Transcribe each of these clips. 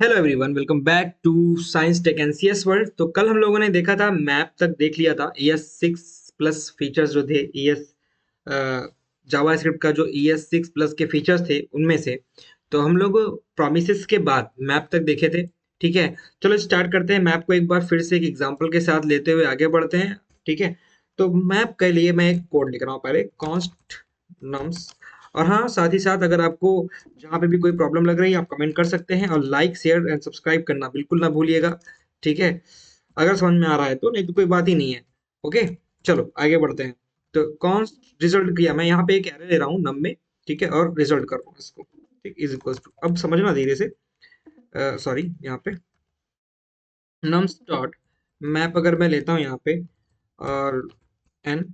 Hello everyone, welcome back to Science Tech and CS World. तो कल हम लोगों ने देखा था, मैप तक देख लिया था। ES6+ फीचर्स जो थे, ES जावास्क्रिप्ट का जो ES6+ के फीचर्स थे उनमें से, तो हम लोग प्रोमिसेस के बाद मैप तक देखे थे। ठीक है, चलो स्टार्ट करते हैं। मैप को एक बार फिर से एक एग्जांपल के साथ लेते हुए आगे बढ़ते हैं। ठीक है, तो मैप के लिए मैं एक कोड लिख रहा हूँ पहले, कॉन्स्ट नम्स। और हाँ, साथ ही साथ अगर आपको जहाँ पे भी कोई प्रॉब्लम लग रही है आप कमेंट कर सकते हैं, और लाइक शेयर एंड सब्सक्राइब करना बिल्कुल ना भूलिएगा। ठीक है, अगर समझ में आ रहा है तो, नहीं तो कोई बात ही नहीं है। ओके, चलो आगे बढ़ते हैं। तो कौन रिजल्ट किया, मैं यहाँ पे एक एरे ले रहा हूँ नम में। ठीक है, और रिजल्ट कर रहा हूँ इसको। ठीक, इज इक्वल टू, अब समझना धीरे से, सॉरी, यहाँ पे नम्स डॉट मैप अगर मैं लेता हूँ यहाँ पे, और एन,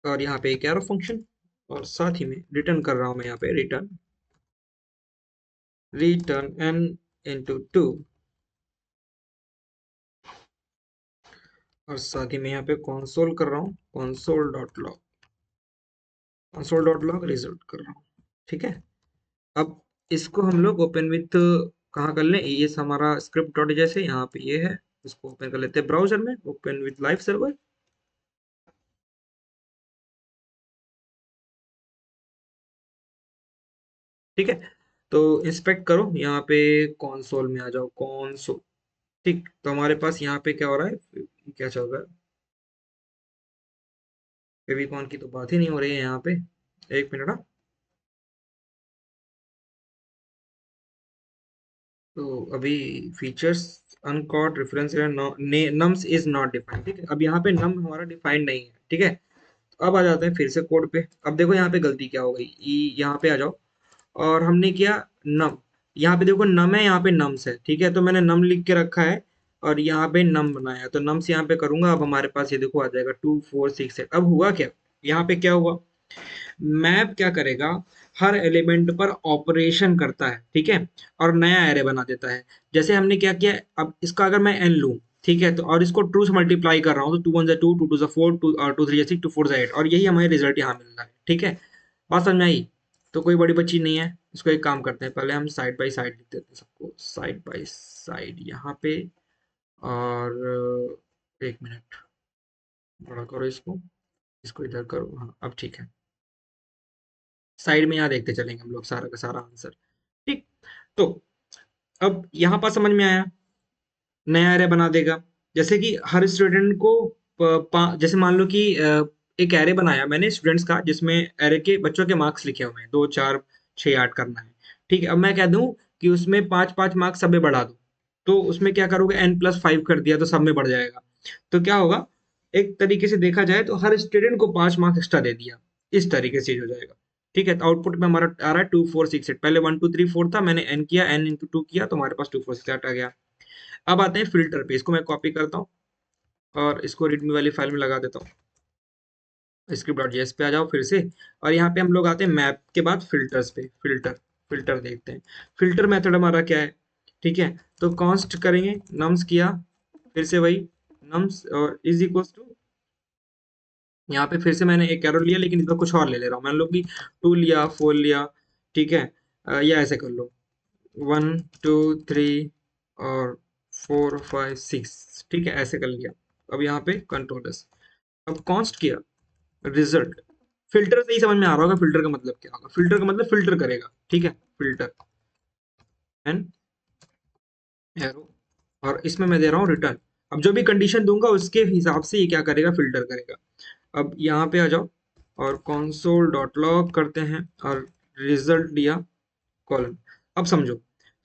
और यहाँ पे एक एरो फंक्शन, और साथ ही में रिटर्न कर रहा हूँ मैं यहाँ पे, रिटर्न रिटर्न n इंटू 2, और साथ ही में यहाँ पे कंसोल कर रहा हूँ, console.log रिजल्ट कर रहा हूँ। ठीक है, अब इसको हम लोग ओपन विथ कहाँ कर लें, ये हमारा स्क्रिप्ट डॉट जैसे यहाँ पे ये है, इसको ओपन कर लेते हैं ब्राउजर में, ओपन विथ लाइव सर्वर। ठीक है, तो इंस्पेक्ट करो यहाँ पे, कंसोल में आ जाओ, कंसोल। ठीक, तो हमारे पास यहाँ पे क्या हो रहा है, क्या चल रहा है, फेविकॉन की तो बात ही नहीं हो रही है यहाँ पे। एक मिनट, हाँ। तो अभी features uncaught reference nums is not defined. ठीक है, अब यहाँ पे नम हमारा डिफाइंड नहीं है। ठीक है, तो अब आ जाते हैं फिर से कोड पे। अब देखो यहाँ पे गलती क्या हो गई, यहाँ पे आ जाओ, और हमने किया नम। यहाँ पे देखो नम है, यहाँ पे नम्स है। ठीक है, तो मैंने नम लिख के रखा है और यहाँ पे नम बनाया, तो नम्स यहाँ पे करूंगा। अब हमारे पास ये देखो आ जाएगा 2468। अब हुआ क्या, यहाँ पे क्या हुआ, मैप क्या करेगा, हर एलिमेंट पर ऑपरेशन करता है। ठीक है, और नया एरे बना देता है। जैसे हमने क्या किया, अब इसका अगर मैं एन लूं, ठीक है, तो और इसको टू से मल्टीप्लाई कर रहा हूँ, तो 2 1 2, 2 2 4, टू और 2 3 6, 2 4 8, और यही हमारे रिजल्ट यहाँ मिल रहा है। ठीक है, बात समझ में आई? तो कोई बड़ी बच्ची नहीं है। इसको एक काम करते हैं, पहले हम साइड बाय साइड लिख देते हैं सबको, साइड बाय साइड यहाँ पे। और एक मिनट, बड़ा करो इसको, इसको इधर करो, हाँ अब ठीक है। साइड में यहाँ देखते चलेंगे हम लोग सारा का सारा आंसर। ठीक, तो अब यहाँ पर समझ में आया, नया एरे बना देगा। जैसे कि हर स्टूडेंट को जैसे मान लो कि एक एरे बनाया मैंने स्टूडेंट्स का, जिसमें एरे के बच्चों के मार्क्स लिखे हुए हैं, 2 4 6 8 करना है। ठीक है, अब मैं कह दूं कि उसमें 5 5 मार्क्स सब में बढ़ा दो, तो उसमें क्या करोगे, n+5 कर दिया तो सब में बढ़ जाएगा। तो क्या होगा, एक तरीके से देखा जाए तो हर स्टूडेंट को 5 मार्क्स एक्स्ट्रा दे दिया, इस तरीके से हो जाएगा। ठीक है, तो आउटपुट में हमारा आ रहा है 2468। पहले 1 2 3 4 था, मैंने n किया, n×2 किया, तो हमारे पास 2468 आ गया। अब आते हैं फिल्टर पे, इसको मैं कॉपी करता हूँ और इसको रीडमी वाली फाइल में लगा देता हूँ। script.js पे आ जाओ फिर से, और यहाँ पे हम लोग आते हैं मैप के बाद फिल्टर्स पे। फिल्टर देखते हैं, फिल्टर मेथड हमारा क्या है। ठीक है, तो कॉन्स्ट करेंगे, नम्स किया, फिर से वही नम्स, और इज इक्वल्स टू, यहाँ पे फिर से मैंने एक एरर लिया, लेकिन इसमें कुछ और ले ले रहा हूँ। मान लो कि 2 लिया, 4 लिया। ठीक है, या ऐसे कर लो, 1 2 3 और 4 5 6। ठीक है, ऐसे कर लिया। अब यहाँ पे कंट्रोल एस, अब कॉन्स्ट किया, रिजल्ट। फिल्टर से ही समझ में आ रहा होगा फिल्टर का मतलब क्या होगा, फिल्टर का मतलब फिल्टर करेगा। ठीक है, फिल्टर एंड एरो, और इसमें मैं दे रहा हूँ रिटर्न। अब जो भी कंडीशन दूंगा उसके हिसाब से ये क्या करेगा, फिल्टर करेगा। अब यहाँ पे आ जाओ और console.log करते हैं, और रिजल्ट दिया, कॉलन। अब समझो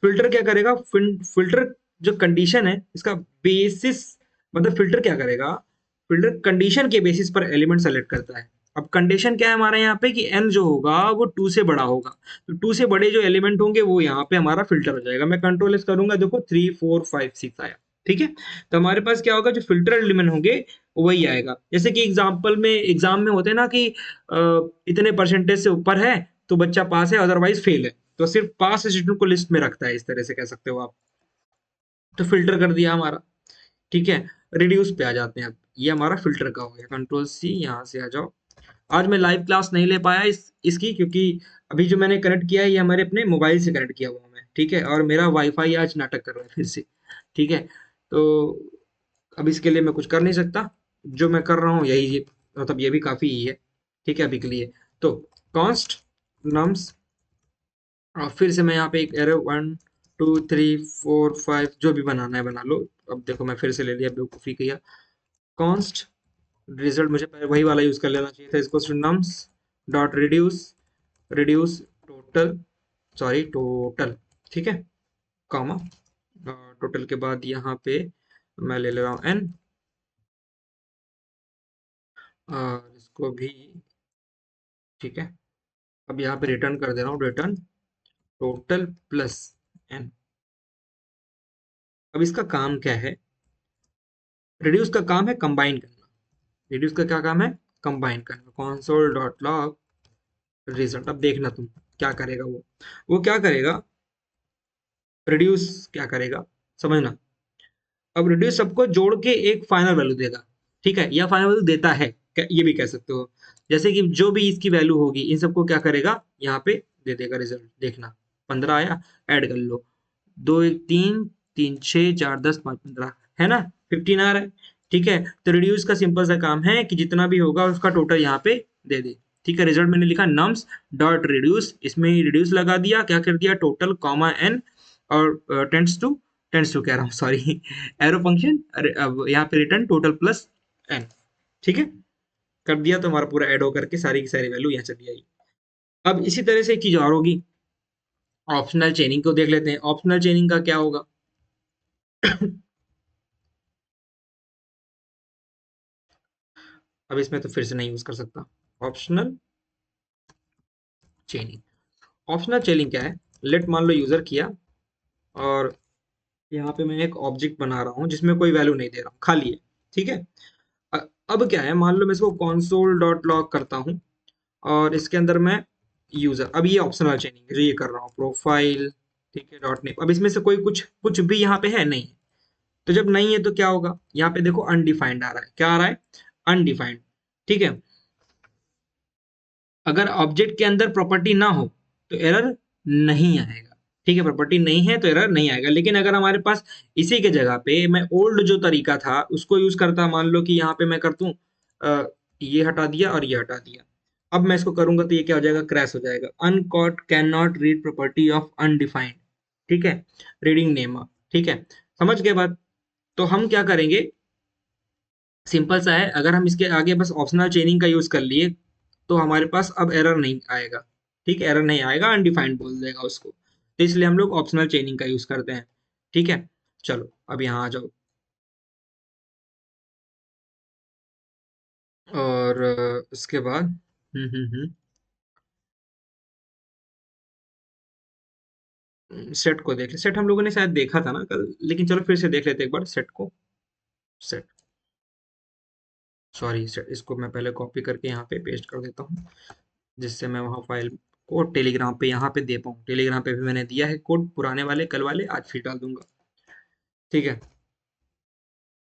फिल्टर क्या करेगा, फिल्टर जो कंडीशन है इसका बेसिस, मतलब फिल्टर क्या करेगा, फिल्टर कंडीशन के बेसिस पर एलिमेंट सेलेक्ट करता है। अब कंडीशन क्या है हमारे यहाँ पे, कि n जो होगा वो 2 से बड़ा होगा, तो 2 से बड़े जो एलिमेंट होंगे वो यहाँ पे हमारा फिल्टर हो जाएगा। मैं कंट्रोल एस करूंगा, देखो 3 4 5 6 आया। ठीक है, तो हमारे पास क्या होगा, जो फिल्टर एलिमेंट होंगे वही आएगा। जैसे कि एग्जाम में होते हैं ना कि इतने परसेंटेज से ऊपर है तो बच्चा पास है, अदरवाइज फेल है। तो सिर्फ पास स्टूडेंट को लिस्ट में रखता है, इस तरह से कह सकते हो आप। तो फिल्टर कर दिया हमारा। ठीक है, रिड्यूस पे आ जाते हैं। अब ये हमारा फिल्टर का हो गया, कंट्रोल सी, यहाँ से आ जाओ। आज मैं लाइव क्लास नहीं ले पाया इसकी, क्योंकि अभी जो मैंने कनेक्ट किया है ये हमारे अपने मोबाइल से कनेक्ट किया हुआ हूं मैं। ठीक है, और मेरा वाईफाई आज नाटक कर रहा है फिर से। ठीक है, तो अब इसके लिए मैं कुछ कर नहीं सकता, जो मैं कर रहा हूँ यही, मतलब ये भी काफी ही है। ठीक है अभी के लिए। तो कॉन्स्ट नम्स, और फिर से मैं यहाँ पे एक एरो 1 2 3 4 5 जो भी बनाना है बना लो। अब देखो मैं फिर से ले लिया, बेवकूफ़ी किया। कॉन्स्ट रिजल्ट मुझे पहले वही वाला यूज कर लेना चाहिए था, इसको nums dot reduce, reduce total, sorry total, ठीक है, कॉमा, टोटल के बाद यहाँ पे मैं ले ले रहा हूँ एन, और इसको भी, ठीक है। अब यहाँ पे रिटर्न कर दे रहा हूँ, रिटर्न टोटल प्लस एन। अब इसका काम क्या है? रिड्यूस का काम है कंबाइन करना। रिड्यूस का क्या काम है? कंबाइन करना। कंसोल डॉट लॉग रिजल्ट, अब देखना तुम क्या करेगा वो क्या करेगा, रिड्यूस क्या करेगा, समझना। अब रिड्यूस सबको जोड़ के एक फाइनल वैल्यू देगा, ठीक है, या फाइनल वैल्यू देता है, ये भी कह सकते हो। जैसे कि जो भी इसकी वैल्यू होगी इन सबको क्या करेगा, यहाँ पे दे देगा रिजल्ट। देखना 15 आया, ऐड कर लो, 2 1 3 3 6 4 10 5 15, है ना, 15 आ रहा है। ठीक है, तो रिड्यूस का सिंपल सा काम है कि जितना भी होगा उसका टोटल यहाँ पे दे दे। ठीक है, रिजल्ट मैंने लिखा नम्स डॉट रिड्यूस, इसमें ही रिड्यूस लगा दिया, क्या कर दिया, टोटल कॉमा एन, और टेंस टू कह रहा हूँ, सॉरी, एरो फंक्शन, अरे अब यहाँ पे रिटर्न टोटल प्लस एन। ठीक है, कर दिया तो हमारा पूरा ऐड होकर के सारी की सारी वैल्यू यहाँ चली आई। अब इसी तरह से एक चीज और होगी, ऑप्शनल चेनिंग को देख लेते हैं। ऑप्शनल चेनिंग का क्या होगा? अब इसमें तो फिर से नहीं यूज कर सकता ऑप्शनल चेनिंग। ऑप्शनल चेनिंग क्या है? लेट मान लो यूजर किया, और यहाँ पे मैं एक ऑब्जेक्ट बना रहा हूँ जिसमें कोई वैल्यू नहीं दे रहा हूँ, खाली है। ठीक है, अब क्या है, मान लो मैं इसको console डॉट लॉग करता हूँ, और इसके अंदर मैं यूजर, अब ये ऑप्शनल चेनिंग है जो ये कर रहा हूँ, प्रोफाइल, ठीक है, डॉट नेम। अब इसमें से कोई कुछ कुछ भी यहाँ पे है नहीं, तो जब नहीं है तो क्या होगा, यहाँ पे देखो अनडिफाइंड आ रहा है, क्या आ रहा है, अनडिफाइंड। ठीक है, अगर ऑब्जेक्ट के अंदर प्रॉपर्टी ना हो तो एरर नहीं आएगा। ठीक है, प्रॉपर्टी नहीं है तो एरर नहीं आएगा। लेकिन अगर हमारे पास इसी के जगह पे मैं ओल्ड जो तरीका था उसको यूज करता, मान लो कि यहाँ पे मैं कर दूं, ये हटा दिया और ये हटा दिया, अब मैं इसको करूंगा तो ये क्या हो जाएगा, क्रैश हो जाएगा। Uncaught can not read property of undefined, ठीक है, रीडिंग नेम। ठीक है, समझ गए बात? तो हम क्या करेंगे, सिंपल सा है, अगर हम इसके आगे बस ऑप्शनल चेनिंग का यूज कर लिए तो हमारे पास अब एरर नहीं आएगा। ठीक है, एरर नहीं आएगा, अनडिफाइंड बोल देगा उसको, तो इसलिए हम लोग ऑप्शनल चेनिंग का यूज करते हैं। ठीक है, चलो अब यहाँ आ जाओ, और उसके बाद सेट को देख ले। सेट हम लोगों ने शायद देखा था ना कल, लेकिन चलो फिर से देख लेते हैं एक बार सेट को। सेट, सॉरी सेट, इसको मैं पहले कॉपी करके यहाँ पे पेस्ट कर देता हूँ, जिससे मैं वहाँ फाइल को टेलीग्राम पे यहाँ पे दे पाऊँ। टेलीग्राम पे भी मैंने दिया है कोड, पुराने वाले कल वाले आज फिर डाल दूंगा। ठीक है,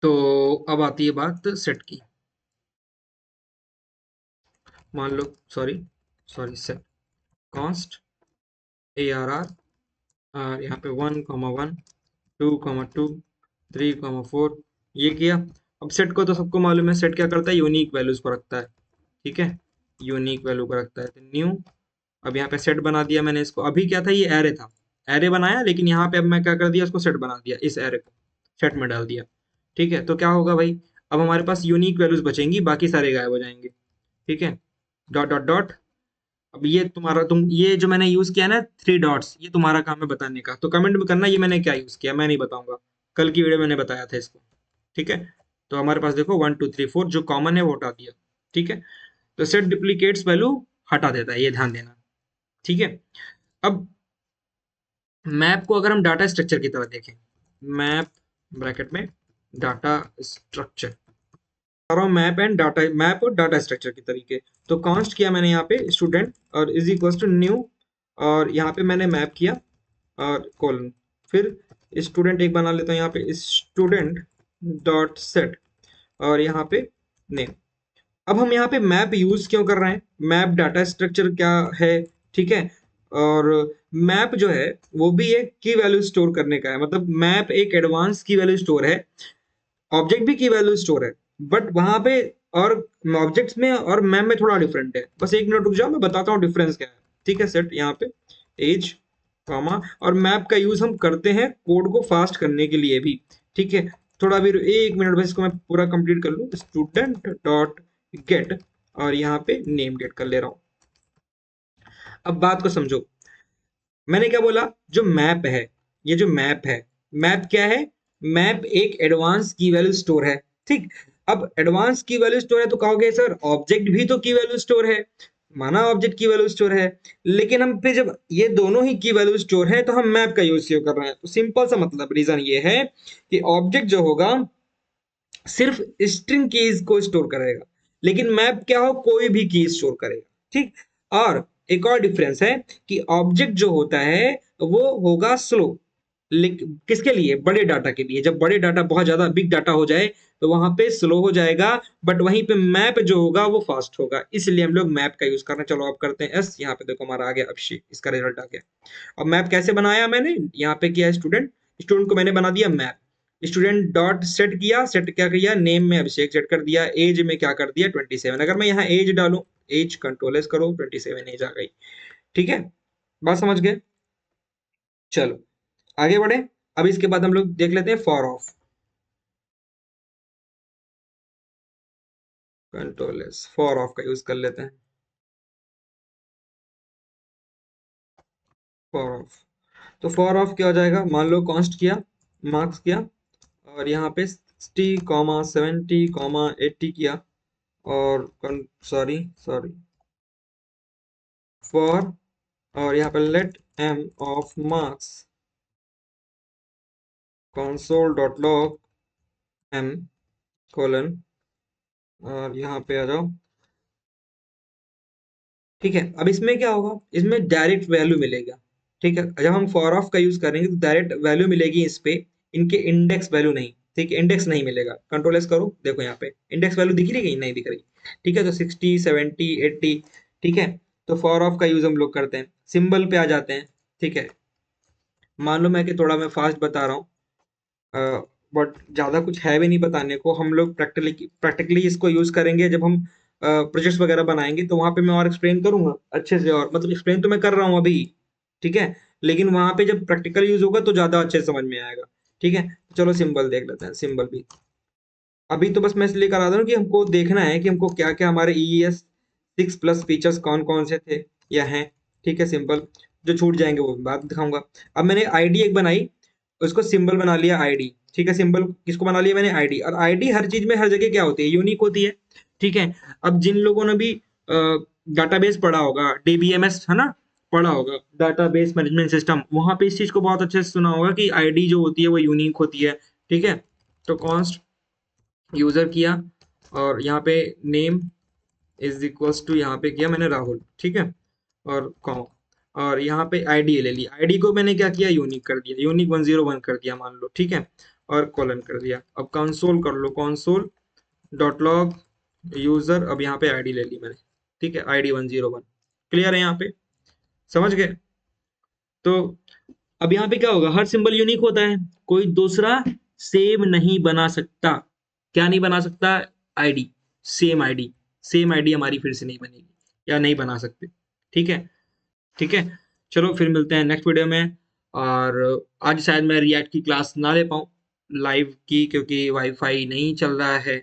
तो अब आती है बात सेट की। मान लो, sorry sorry, set const A R R, और यहाँ पे 1 1 2 2 3 4 ये किया। अब सेट को तो सबको मालूम है, सेट क्या करता है, यूनिक वैल्यूज को रखता है। ठीक है, यूनिक वैल्यू को रखता है, तो न्यू, अब यहाँ पे सेट बना दिया मैंने इसको। अभी क्या था, ये एरे था, एरे बनाया, लेकिन यहाँ पे अब मैं क्या कर दिया, उसको सेट बना दिया, इस एरे को सेट में डाल दिया। ठीक है, तो क्या होगा भाई, अब हमारे पास यूनिक वैल्यूज बचेंगी, बाकी सारे गायब हो जाएंगे। ठीक है, डॉट डॉट डॉट, अब ये तुम्हारा, तुम ये जो मैंने यूज किया ना 3 डॉट्स, ये तुम्हारा काम है बताने का, तो कमेंट में करना ये मैंने क्या यूज किया, मैं नहीं बताऊंगा, कल की वीडियो मैंने बताया था इसको। ठीक है, तो हमारे पास देखो 1 2 3 4 जो कॉमन है वो हटा दिया। ठीक है, तो सेट डुप्लीकेट्स वैल्यू हटा देता है, ये ध्यान देना। ठीक है, अब मैप को अगर हम डाटा स्ट्रक्चर की तरह देखें, मैप ब्रैकेट में डाटा स्ट्रक्चर, रहा हूँ मैप एंड डाटा, मैप और डाटा स्ट्रक्चर के तरीके। तो कॉन्स्ट किया मैंने यहाँ पे स्टूडेंट, और इज इक्वल टू न्यू, और यहाँ पे मैंने मैप किया, और कॉलन, फिर स्टूडेंट एक बना लेता हूँ यहाँ पे, स्टूडेंट डॉट सेट, और यहाँ पे नेम। अब हम यहाँ पे मैप यूज क्यों कर रहे हैं, मैप डाटा स्ट्रक्चर क्या है, ठीक है, और मैप जो है वो भी एक की वैल्यू स्टोर करने का है, मतलब मैप एक एडवांस की वैल्यू स्टोर है, ऑब्जेक्ट भी की वैल्यू स्टोर है, बट वहां पे और ऑब्जेक्ट्स में और मैप में थोड़ा डिफरेंट है। बस एक मिनट रुक जाओ, मैं बताता हूँ डिफरेंस क्या है। ठीक है, सेट यहाँ पे एज कॉमा, और मैप का यूज हम करते हैं कोड को फास्ट करने के लिए भी। ठीक है, थोड़ा भी एक मिनट, बस इसको मैं पूरा कंप्लीट कर लूँ। स्टूडेंट डॉट गेट और यहाँ पे नेम गेट कर ले रहा हूँ। अब बात को समझो, मैंने क्या बोला, जो मैप है, ये जो मैप है, मैप क्या है, मैप एक एडवांस की वैल्यू स्टोर है। ठीक, अब एडवांस की वैल्यू स्टोर है तो कहोगे सर ऑब्जेक्ट भी तो की वैल्यू स्टोर है, माना ऑब्जेक्ट की वैल्यू स्टोर है, लेकिन हम फिर जब ये दोनों ही की वैल्यू स्टोर है तो हम मैप का यूज क्यों कर रहे हैं? तो सिंपल सा मतलब रीजन ये है कि ऑब्जेक्ट जो होगा सिर्फ स्ट्रिंग कीज को स्टोर करेगा, लेकिन मैप क्या हो, कोई भी की स्टोर करेगा। ठीक, और एक और डिफरेंस है कि ऑब्जेक्ट जो होता है वो होगा स्लो, लेकिन किसके लिए, बड़े डाटा के लिए। जब बड़े डाटा बहुत ज्यादा बिग डाटा हो जाए तो वहां पे स्लो हो जाएगा, बट वहीं पे मैप जो होगा वो फास्ट होगा, इसलिए हम लोग मैप का यूज करना। चलो अब करते हैं एस, यहाँ पे देखो हमारा आ गया अभिषेक, इसका रिजल्ट आ गया। अब मैप कैसे बनाया मैंने, यहाँ पे किया स्टूडेंट, स्टूडेंट को मैंने बना दिया मैप, स्टूडेंट डॉट सेट किया, सेट क्या किया, नेम में अभिषेक सेट कर दिया, एज में क्या कर दिया 27। अगर मैं यहाँ एज डालूं, एज कंट्रोल एस करो, 27 एज आ गई। ठीक है, बात समझ गए? चलो आगे बढ़े। अब इसके बाद हम लोग देख लेते हैं for of, control S, for of का यूज कर लेते हैं। फॉर ऑफ, तो फॉर ऑफ क्या हो जाएगा, मान लो कॉन्स्ट किया, मार्क्स किया, और यहाँ पे 60 कॉमा 70 कॉमा 80 किया, और सॉरी सॉरी फॉर, और यहाँ पे let M of marks console dot log M colon, और यहाँ पे आ जाओ। ठीक है, अब इसमें क्या होगा, इसमें डायरेक्ट वैल्यू मिलेगा। ठीक है, जब हम फॉर ऑफ का यूज करेंगे तो डायरेक्ट वैल्यू मिलेगी इस पे, इनके इंडेक्स वैल्यू नहीं। ठीक है, इंडेक्स नहीं मिलेगा, कंट्रोल एस करो, देखो यहाँ पे इंडेक्स वैल्यू दिख रही है, नहीं दिख रही। ठीक है, तो 60 70 80। ठीक है, तो फॉर ऑफ का यूज हम लोग करते हैं, सिंबल पे आ जाते हैं। ठीक है, मान लो मैं कि थोड़ा मैं फास्ट बता रहा हूँ, बट ज़्यादा कुछ है भी नहीं बताने को, हम लोग प्रैक्टिकली प्रैक्टिकली इसको यूज़ करेंगे जब हम प्रोजेक्ट्स वगैरह बनाएंगे, तो वहाँ पे मैं और एक्सप्लेन करूंगा अच्छे से, और मतलब एक्सप्लेन तो मैं कर रहा हूँ अभी। ठीक है, लेकिन वहाँ पे जब प्रैक्टिकल यूज होगा तो ज़्यादा अच्छे से समझ में आएगा। ठीक है, चलो सिंबल देख लेते हैं, सिंबल भी अभी तो बस मैं इसलिए करा दूँ कि हमको देखना है कि हमको क्या क्या हमारे EES 6+ फीचर्स कौन कौन से थे या हैं। ठीक है, सिंपल जो छूट जाएंगे वो बाद में दिखाऊंगा। अब मैंने आईडी एक बनाई, उसको सिंबल बना लिया आईडी। ठीक है, सिंबल किसको बना लिया मैंने, आईडी। और आईडी हर चीज में हर जगह क्या होती है, यूनिक होती है। ठीक है, अब जिन लोगों ने भी डाटाबेस पढ़ा होगा, DBMS है ना, पढ़ा होगा, डाटाबेस मैनेजमेंट सिस्टम, वहां पे इस चीज को बहुत अच्छे से सुना होगा कि आईडी जो होती है वो यूनिक होती है। ठीक है, तो कॉन्स्ट यूजर किया, और यहाँ पे नेम इज इक्वल्स टू, यहाँ पे किया मैंने राहुल। ठीक है, और कॉम, और यहाँ पे आईडी ले ली, आईडी को मैंने क्या किया, यूनिक कर दिया, यूनिक 101 कर दिया मान लो। ठीक है, और कॉलन कर दिया। अब कंसोल कर लो, कंसोल डॉट लॉग यूजर, अब यहाँ पे आईडी ले ली मैंने। ठीक है, आईडी 101, क्लियर है यहाँ पे, समझ गए? तो अब यहाँ पे क्या होगा, हर सिंबल यूनिक होता है, कोई दूसरा सेम नहीं बना सकता। क्या नहीं बना सकता, ID, same ID, same ID हमारी फिर से नहीं बनेगी, या नहीं बना सकते। ठीक है, ठीक है, चलो फिर मिलते हैं नेक्स्ट वीडियो में। और आज शायद मैं रिएक्ट की क्लास ना ले पाऊँ लाइव की, क्योंकि वाईफाई नहीं चल रहा है।